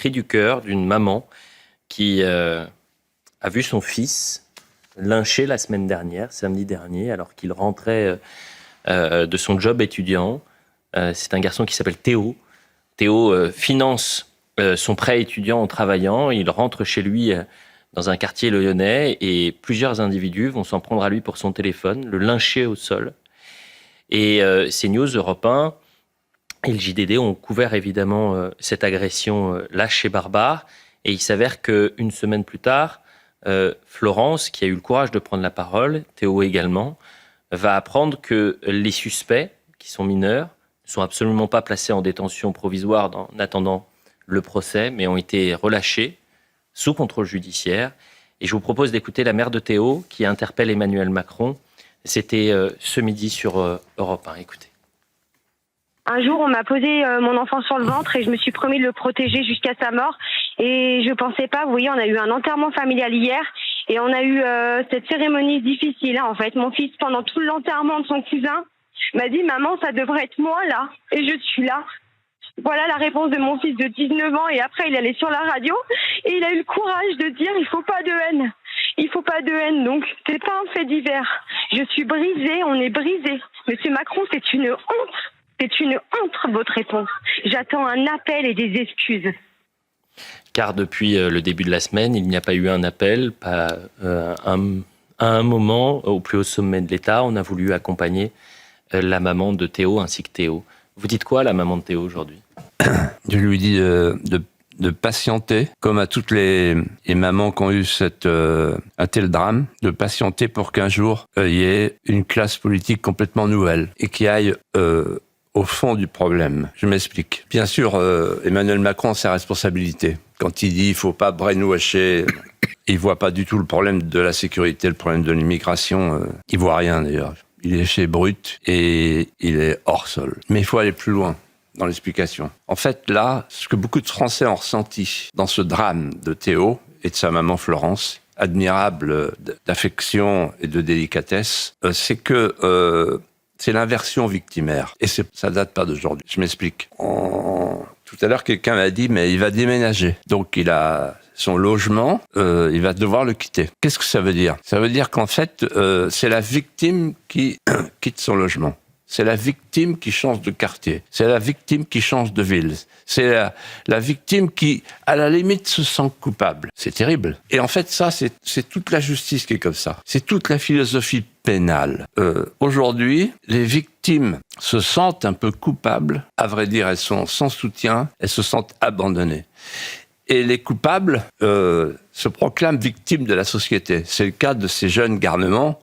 cri du cœur d'une maman qui a vu son fils lynché la semaine dernière, samedi dernier, alors qu'il rentrait de son job étudiant. C'est un garçon qui s'appelle Théo. Théo finance son prêt étudiant en travaillant. Il rentre chez lui dans un quartier lyonnais et plusieurs individus vont s'en prendre à lui pour son téléphone, le lyncher au sol. Et CNews, Europe 1 et le JDD ont couvert évidemment cette agression lâche et barbare. Et il s'avère qu'une semaine plus tard, Florence, qui a eu le courage de prendre la parole, Théo également, va apprendre que les suspects, qui sont mineurs, ne sont absolument pas placés en détention provisoire en attendant le procès, mais ont été relâchés sous contrôle judiciaire. Et je vous propose d'écouter la mère de Théo qui interpelle Emmanuel Macron. C'était ce midi sur Europe 1. Écoutez. Un jour, on m'a posé mon enfant sur le ventre et je me suis promis de le protéger jusqu'à sa mort. Et je pensais pas, vous voyez, on a eu un enterrement familial hier et on a eu cette cérémonie difficile. En fait, mon fils, pendant tout l'enterrement de son cousin, m'a dit « Maman, ça devrait être moi là ». Et je suis là. Voilà la réponse de mon fils de 19 ans. Et après, il allait sur la radio et il a eu le courage de dire « Il faut pas de haine ». Il faut pas de haine, donc c'est pas un fait divers. Je suis brisée, on est brisé. Monsieur Macron, c'est une honte. C'est une honte, votre réponse. J'attends un appel et des excuses. Car depuis le début de la semaine, il n'y a pas eu un appel, pas à un moment, au plus haut sommet de l'État, on a voulu accompagner la maman de Théo ainsi que Théo. Vous dites quoi à la maman de Théo aujourd'hui ? Je lui dis de patienter, comme à toutes les mamans qui ont eu un tel drame, de patienter pour qu'un jour, il y ait une classe politique complètement nouvelle et qui aille au fond du problème. Je m'explique. Bien sûr, Emmanuel Macron a ses responsabilités. Quand il dit il faut pas brainwasher, il voit pas du tout le problème de la sécurité, le problème de l'immigration. Il voit rien d'ailleurs. Il est chez Brut et il est hors sol. Mais il faut aller plus loin dans l'explication. En fait, là, ce que beaucoup de Français ont ressenti dans ce drame de Théo et de sa maman Florence, admirable d'affection et de délicatesse, c'est que c'est l'inversion victimaire. Et ça date pas d'aujourd'hui. Je m'explique. Tout à l'heure, quelqu'un m'a dit, mais il va déménager. Donc, il a son logement, il va devoir le quitter. Qu'est-ce que ça veut dire ? Ça veut dire qu'en fait, c'est la victime qui quitte son logement. C'est la victime qui change de quartier. C'est la victime qui change de ville. C'est la victime qui, à la limite, se sent coupable. C'est terrible. Et en fait, ça, c'est toute la justice qui est comme ça. C'est toute la philosophie pénale. Aujourd'hui, les victimes se sentent un peu coupables. À vrai dire, elles sont sans soutien. Elles se sentent abandonnées. Et les coupables se proclament victimes de la société. C'est le cas de ces jeunes garnements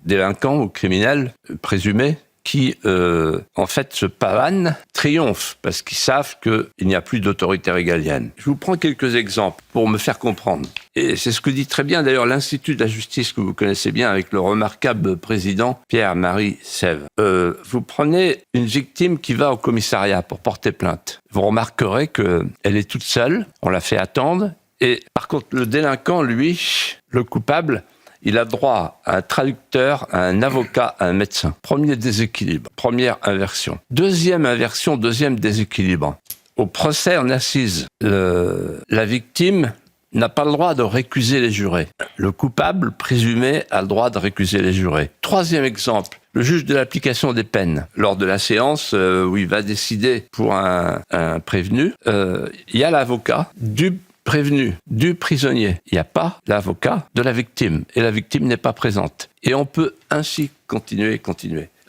délinquants ou criminels présumés qui, en fait, se pavanent, triomphent, parce qu'ils savent qu'il n'y a plus d'autorité régalienne. Je vous prends quelques exemples pour me faire comprendre. Et c'est ce que dit très bien, d'ailleurs, l'Institut de la justice, que vous connaissez bien, avec le remarquable président Pierre-Marie Sèvres. Vous prenez une victime qui va au commissariat pour porter plainte. Vous remarquerez qu'elle est toute seule, on la fait attendre, et par contre, le délinquant, lui, le coupable, il a droit à un traducteur, à un avocat, à un médecin. Premier déséquilibre, première inversion. Deuxième inversion, deuxième déséquilibre. Au procès en assise, la victime n'a pas le droit de récuser les jurés. Le coupable présumé a le droit de récuser les jurés. Troisième exemple, le juge de l'application des peines. Lors de la séance où il va décider pour un prévenu, il y a l'avocat du prévenu, du prisonnier. Il n'y a pas l'avocat de la victime. Et la victime n'est pas présente. Et on peut ainsi continuer.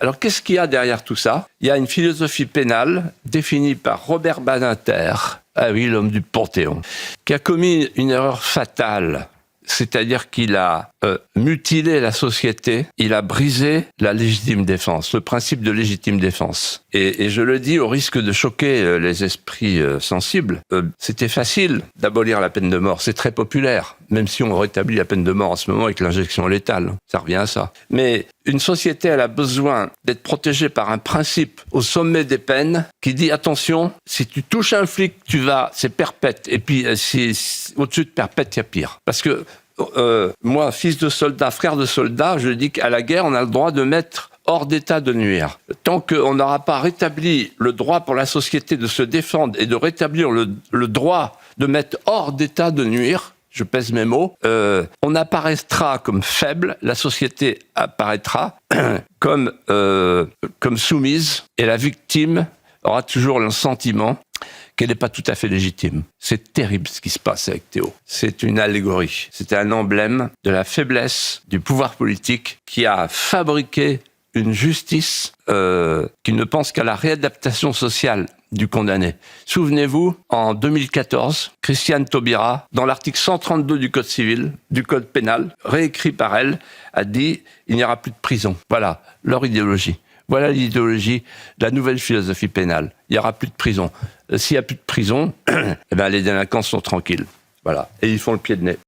Alors, qu'est-ce qu'il y a derrière tout ça ? Il y a une philosophie pénale définie par Robert Badinter, l'homme du Panthéon, qui a commis une erreur fatale. C'est-à-dire qu'il a mutilé la société, il a brisé la légitime défense, le principe de légitime défense. Et je le dis au risque de choquer les esprits sensibles, c'était facile d'abolir la peine de mort, c'est très populaire, même si on rétablit la peine de mort en ce moment avec l'injection létale, ça revient à ça. Mais une société, elle a besoin d'être protégée par un principe au sommet des peines qui dit attention, si tu touches un flic, c'est perpète. Et puis si au-dessus de perpète, il y a pire. Parce que moi, fils de soldat, frère de soldat, je dis qu'à la guerre, on a le droit de mettre hors d'état de nuire. Tant qu'on n'aura pas rétabli le droit pour la société de se défendre et de rétablir le droit de mettre hors d'état de nuire, je pèse mes mots, on apparaîtra comme faible, la société apparaîtra comme soumise, et la victime aura toujours le sentiment qu'elle n'est pas tout à fait légitime. C'est terrible ce qui se passe avec Théo. C'est une allégorie. C'est un emblème de la faiblesse du pouvoir politique qui a fabriqué une justice qui ne pense qu'à la réadaptation sociale du condamné. Souvenez-vous, en 2014, Christiane Taubira, dans l'article 132 du Code civil, du Code pénal, réécrit par elle, a dit « il n'y aura plus de prison ». Voilà leur idéologie. Voilà l'idéologie de la nouvelle philosophie pénale. Il n'y aura plus de prison. S'il n'y a plus de prison, eh ben les délinquants sont tranquilles. Voilà. Et ils font le pied de nez.